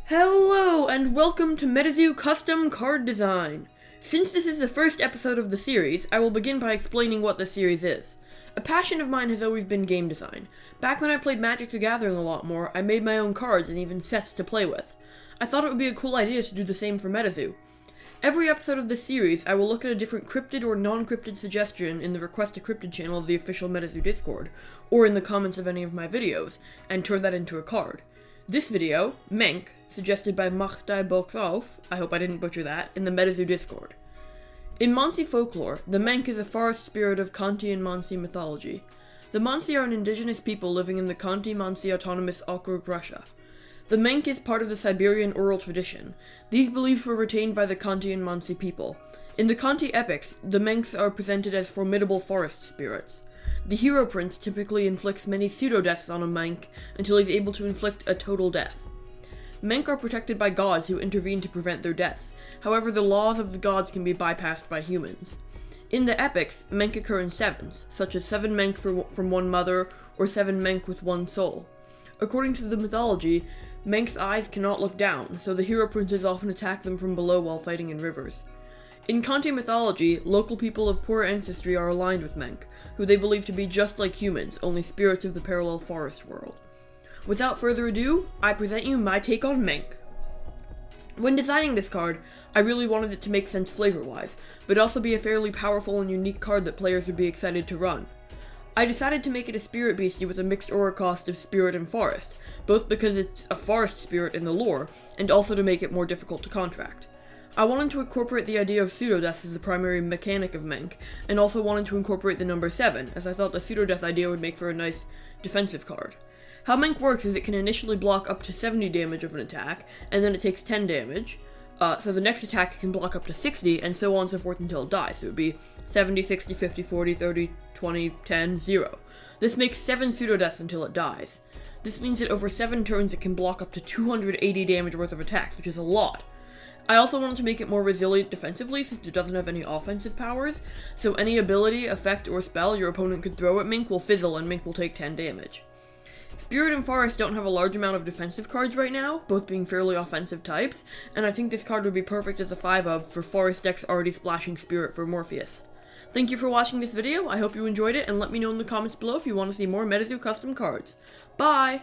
Hello and welcome to MetaZoo Custom Card Design. Since this is the first episode of the series, I will begin by explaining what the series is. A passion of mine has always been game design. Back when I played Magic the Gathering a lot more, I made my own cards and even sets to play with. I thought it would be a cool idea to do the same for MetaZoo. Every episode of this series, I will look at a different cryptid or non-cryptid suggestion in the Request a Cryptid channel of the official MetaZoo Discord, or in the comments of any of my videos, and turn that into a card. This video, Menk, suggested by Boxoff, I hope I didn't butcher that, in the MetaZoo Discord. In Mansi folklore, the Menk is a forest spirit of Khanty and Mansi mythology. The Mansi are an indigenous people living in the Khanty-Mansi Autonomous Okrug, Russia. The Menk is part of the Siberian oral tradition. These beliefs were retained by the Khanty and Mansi people. In the Khanty epics, the Menks are presented as formidable forest spirits. The hero prince typically inflicts many pseudo-deaths on a Menk until he's able to inflict a total death. Menk are protected by gods who intervene to prevent their deaths. However, the laws of the gods can be bypassed by humans. In the epics, Menk occur in sevens, such as 7 Menk from one mother, or 7 Menk with one soul. According to the mythology, Menk's eyes cannot look down, so the hero princes often attack them from below while fighting in rivers. In Khanty mythology, local people of poor ancestry are aligned with Menk, who they believe to be just like humans, only spirits of the parallel forest world. Without further ado, I present you my take on Menk. When designing this card, I really wanted it to make sense flavor-wise, but also be a fairly powerful and unique card that players would be excited to run. I decided to make it a spirit beastie with a mixed aura cost of spirit and forest, both because it's a forest spirit in the lore, and also to make it more difficult to contract. I wanted to incorporate the idea of pseudo-deaths as the primary mechanic of Menk, and also wanted to incorporate the number 7, as I thought the pseudo-death idea would make for a nice defensive card. How Menk works is it can initially block up to 70 damage of an attack, and then it takes 10 damage, so the next attack it can block up to 60, and so on and so forth until it dies. So it would be 70, 60, 50, 40, 30, 20, 10, 0. This makes 7 pseudo-deaths until it dies. This means that over 7 turns it can block up to 280 damage worth of attacks, which is a lot. I also wanted to make it more resilient defensively since it doesn't have any offensive powers, so any ability, effect, or spell your opponent could throw at Menk will fizzle and Menk will take 10 damage. Spirit and Forest don't have a large amount of defensive cards right now, both being fairly offensive types, and I think this card would be perfect as a 5-of for Forest decks already splashing Spirit for Morpheus. Thank you for watching this video, I hope you enjoyed it, and let me know in the comments below if you want to see more MetaZoo custom cards. Bye!